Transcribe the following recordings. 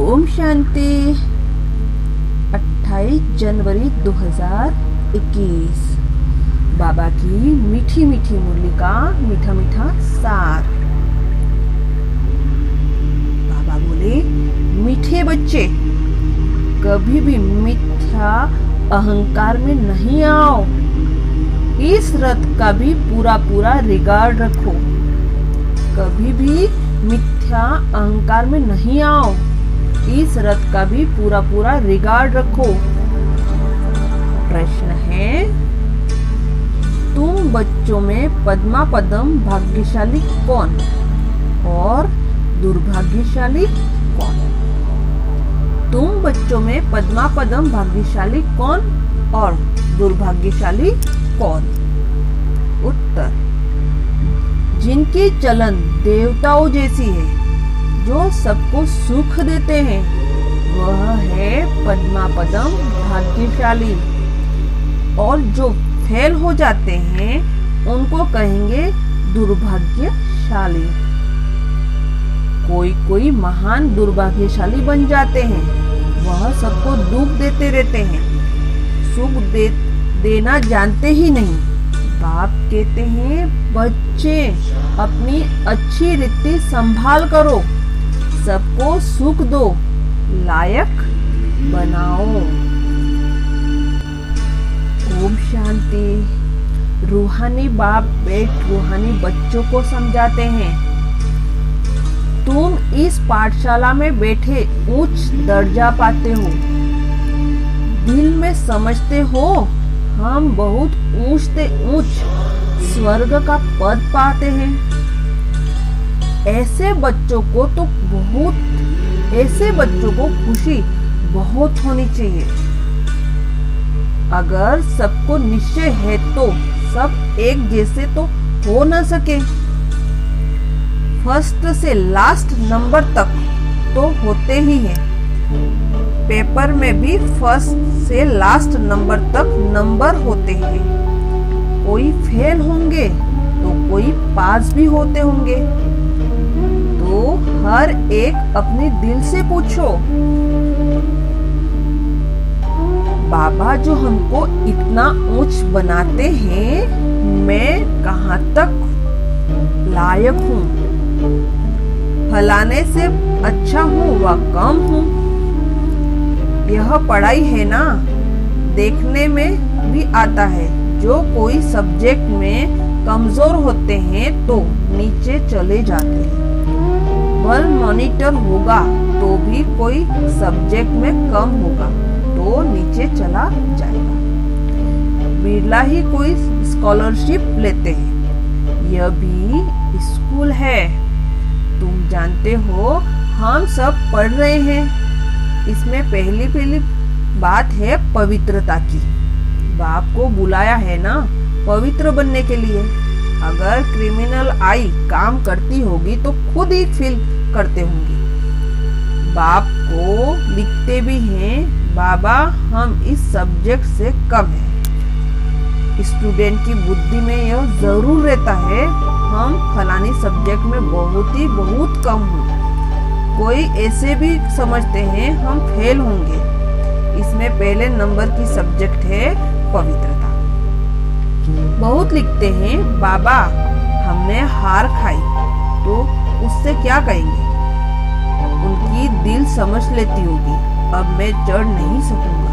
ओम शांति। 28 जनवरी 2021 बाबा की मीठी मीठी मुरली का मीठा मीठा सार। बाबा बोले, मीठे बच्चे, कभी भी मिथ्या अहंकार में नहीं आओ। इस रथ का भी पूरा पूरा रिगार्ड रखो। कभी भी मिथ्या अहंकार में नहीं आओ। इस रथ का भी पूरा पूरा रिगार्ड रखो। प्रश्न है, तुम बच्चों में पद्मा पदम भाग्यशाली कौन और दुर्भाग्यशाली कौन? तुम बच्चों में पद्मा पदम भाग्यशाली कौन और दुर्भाग्यशाली कौन? उत्तर, जिनकी चलन देवताओं जैसी है, जो सबको सुख देते हैं, वह है पद्मा पदम भाग्यशाली। और जो फेल हो जाते हैं, उनको कहेंगे दुर्भाग्यशाली। कोई कोई महान दुर्भाग्यशाली बन जाते हैं, वह सबको दुख देते रहते हैं, सुख देना जानते ही नहीं। बाप कहते हैं, बच्चे अपनी अच्छी रीति संभाल करो, सबको सुख दो, लायक बनाओ। ओम शांति। रूहानी बाप बेट रूहानी बच्चों को समझाते हैं, तुम इस पाठशाला में बैठे उच्च दर्जा पाते हो। दिल में समझते हो हम बहुत ऊंच से ऊंच स्वर्ग का पद पाते हैं। ऐसे बच्चों को खुशी बहुत होनी चाहिए। अगर सबको निश्चय है तो सब एक जैसे तो हो न सके। फर्स्ट से लास्ट नंबर तक तो होते ही हैं। पेपर में भी फर्स्ट से लास्ट नंबर तक नंबर होते हैं। कोई फेल होंगे तो कोई पास भी होते होंगे। तो हर एक अपने दिल से पूछो, बाबा जो हमको इतना ऊंच बनाते हैं, मैं कहाँ तक लायक हूँ? फलाने से अच्छा हूँ व कम हूँ? यह पढ़ाई है ना, देखने में भी आता है। जो कोई सब्जेक्ट में कमजोर होते हैं तो नीचे चले जाते हैं। बल मॉनिटर होगा तो भी कोई सब्जेक्ट में कम होगा तो नीचे चला जाएगा। बिरला ही कोई स्कॉलरशिप लेते हैं। यह भी स्कूल है। तुम जानते हो हम सब पढ़ रहे हैं। इसमें पहली बात है पवित्रता की। बाप को बुलाया है ना पवित्र बनने के लिए। अगर क्रिमिनल आई काम करती होगी तो खुद ही फील करते होंगे। बाप को लिखते भी हैं, बाबा हम इस सब्जेक्ट से कम हैं। स्टूडेंट की बुद्धि में यह जरूर रहता है, हम फलानी सब्जेक्ट में बहुत कम हूँ। कोई ऐसे भी समझते हैं हम फेल होंगे। इसमें पहले नंबर की सब्जेक्ट है पवित्रता। बहुत लिखते हैं, बाबा हमने हार खाई, तो उससे क्या कहेंगे? उनकी दिल समझ लेती होगी, अब मैं चढ़ नहीं सकूंगा।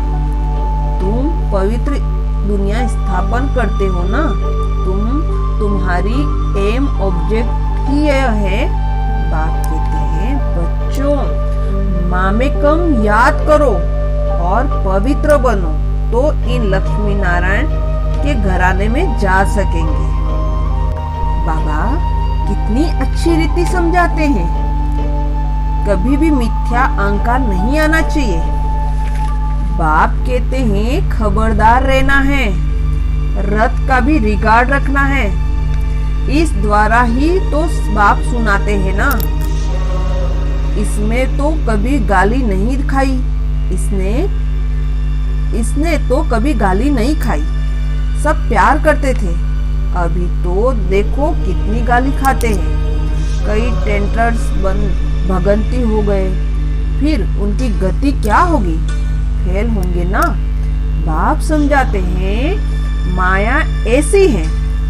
तुम पवित्र दुनिया स्थापन करते हो ना, तुम्हारी एम ऑब्जेक्ट ही यह है। बाप कहते हैं, बच्चों मामेकम याद करो और पवित्र बनो, तो इन लक्ष्मी नारायण के घराने में जा सकेंगे। बाबा कितनी अच्छी रीति समझाते हैं। कभी भी मिथ्या अहंकार नहीं आना चाहिए। बाप कहते हैं, खबरदार रहना है, रथ का भी रिगार्ड रखना है। इस द्वारा ही तो बाप सुनाते हैं ना। इसमें तो कभी गाली नहीं खाई। इसने तो कभी गाली नहीं खाई। सब प्यार करते थे। अभी तो देखो कितनी गाली खाते हैं। कई टेंटर्स भगंती हो गए, फिर उनकी गति क्या होगी? फेल होंगे ना। बाप समझाते हैं माया ऐसी है,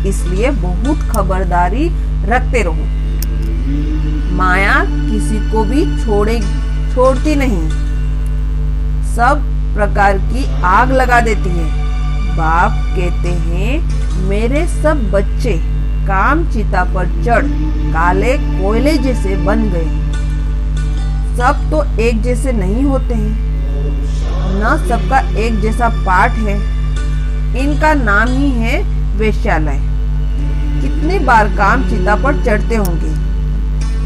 इसलिए बहुत खबरदारी रखते रहो। माया किसी को भी छोड़ती नहीं, सब प्रकार की आग लगा देती है। बाप कहते हैं मेरे सब बच्चे काम चिता पर चढ़ काले कोयले जैसे बन गए। सब तो एक जैसे नहीं होते हैं, न सबका एक जैसा पाठ है। इनका नाम ही है वेश्यालय। कितनी बार काम चिता पर चढ़ते होंगे।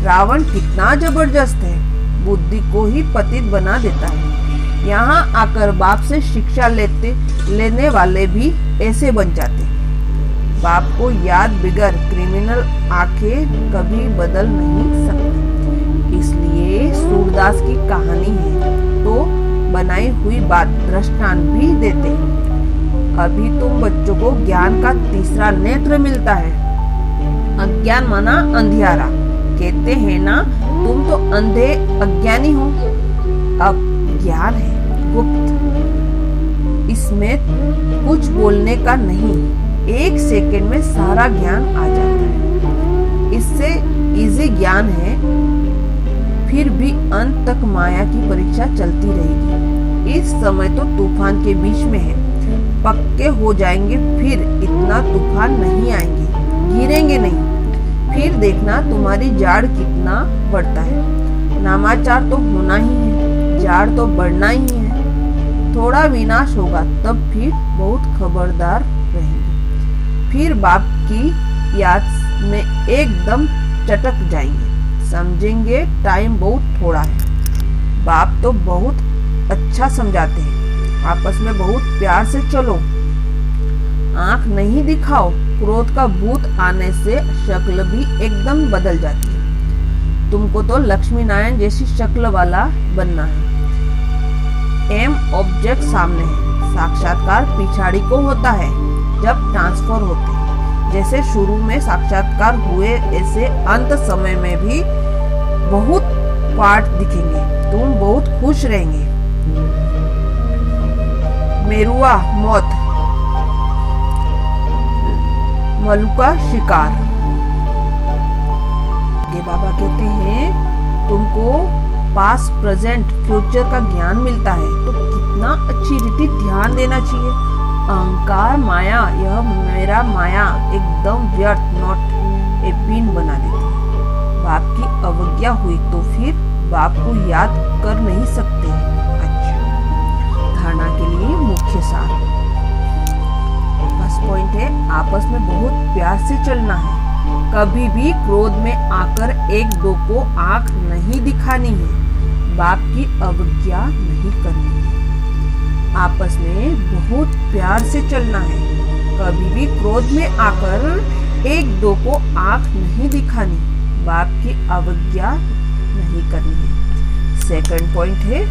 रावण कितना जबरदस्त है, बुद्धि को ही पतित बना देता है। यहाँ आकर बाप से शिक्षा लेने वाले भी ऐसे बन जाते हैं। बाप को याद बिगड़ क्रिमिनल आंखें कभी बदल नहीं सकती। इसलिए सूरदास की कहानी है तो बनाई हुई बात दृष्टांत भी देते हैं। अभी तुम बच्चों को ज्ञान का तीसरा नेत्र मिलता है। अज्ञान माना अंधियारा। कहते हैं ना तुम तो अंधे अज्ञानी हो। अब ज्ञान है गुप्त, इसमें कुछ बोलने का नहीं, 1 सेकंड में सारा ज्ञान आ जाता है। इससे इजी ज्ञान है। फिर भी अंत तक माया की परीक्षा चलती रहेगी। इस समय तो तूफान के बीच में है, पक्के हो जाएंगे, फिर इतना तूफान नहीं आएंगे, गिरेंगे नहीं। फिर देखना तुम्हारी जाड़ कितना बढ़ता है। नामाचार तो होना ही है, जाड़ तो बढ़ना ही है। थोड़ा विनाश होगा तब फिर बहुत खबरदार रहेंगे। फिर बाप की याद में एकदम चटक जाएंगे, समझेंगे टाइम बहुत थोड़ा है। बाप तो बहुत अच्छा समझाते हैं। आपस में बहुत प्यार से चलो, आंख नहीं दिखाओ। क्रोध का भूत आने से शक्ल भी एकदम बदल जाती है। तुमको तो लक्ष्मी नारायण जैसी शक्ल वाला बनना है। एम ऑब्जेक्ट सामने है, साक्षात्कार पिछाड़ी को होता है जब ट्रांसफर होते हैं। जैसे शुरू में साक्षात्कार हुए, ऐसे अंत समय में भी बहुत पार्ट दिखेंगे। तुम बहुत खुश रहेंगे। मेरुआ मौत, मलुका शिकार। ये बाबा कहते हैं तुमको पास्ट प्रेजेंट फ्यूचर का ज्ञान मिलता है तो कितना अच्छी रीति ध्यान देना चाहिए। अहंकार माया, यह मेरा माया एकदम व्यर्थ नॉट ए पिन बना देती है। बाप की अवज्ञा हुई तो फिर बाप को याद कर नहीं सकते। अच्छा, धारणा के लिए मुख्य सार। फर्स्ट पॉइंट है आपस में बहुत प्यार से चलना है। कभी भी क्रोध में आकर एक दो को आंख नहीं दिखानी है। बाप की अवज्ञा नहीं करनी है। आपस में बहुत प्यार से चलना है। कभी भी क्रोध में आकर एक दो को आंख नहीं दिखानी, बाप की अवज्ञा नहीं करनी है। सेकंड पॉइंट है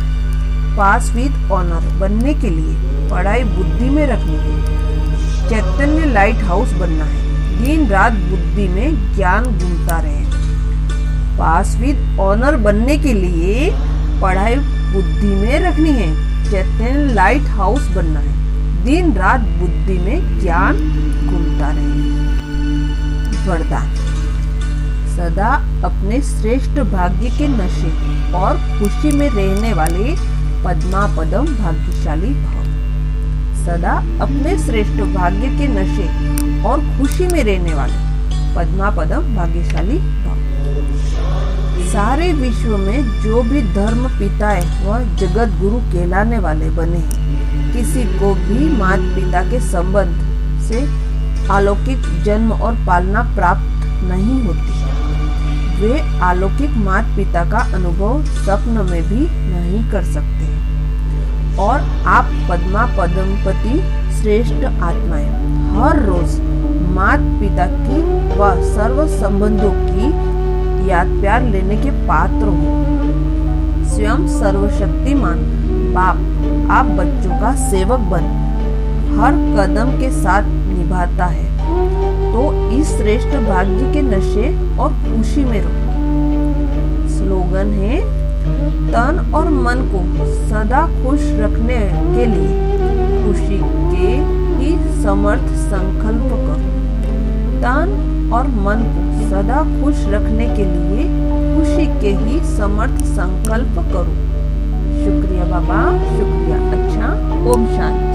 पास विद ऑनर बनने के लिए पढ़ाई बुद्धि में रखनी है। चैतन्य लाइट हाउस बनना है। दिन रात बुद्धि में ज्ञान घूमता रहे। पास विद ऑनर बनने के लिए पढ़ाई बुद्धि में रखनी है। चैतन्य लाइट हाउस बनना है। दिन रात बुद्धि में ज्ञान घूमता रहे। वरदान, सदा अपने श्रेष्ठ भाग्य के नशे और खुशी में रहने वाले पद्मा पदम भाग्यशाली भव। सदा अपने श्रेष्ठ भाग्य के नशे और खुशी में रहने वाले पद्मा पदम भाग्यशाली भव। सारे विश्व में जो भी धर्म पिता है वह जगत गुरु कहलाने वाले बने हैं। किसी को भी माता पिता के संबंध से अलौकिक जन्म और पालना प्राप्त नहीं होती। वे अलौकिक माता पिता का अनुभव स्वप्न में भी नहीं कर सकते। और आप पद्मा पदमपति श्रेष्ठ आत्माएं हर रोज माता पिता की व सर्व संबंधों की याद प्यार लेने के पात्र हो। स्वयं सर्वशक्तिमान बाप आप बच्चों का सेवक बन हर कदम के साथ निभाता है, तो इस श्रेष्ठ भाग्य के नशे और खुशी में रहो। स्लोगन है तन और मन को सदा खुश रखने के लिए खुशी के ही समर्थ संकल्प करो। तन और मन को सदा खुश रखने के लिए खुशी के ही समर्थ संकल्प करो। शुक्रिया बाबा, शुक्रिया। अच्छा, ओम शांति।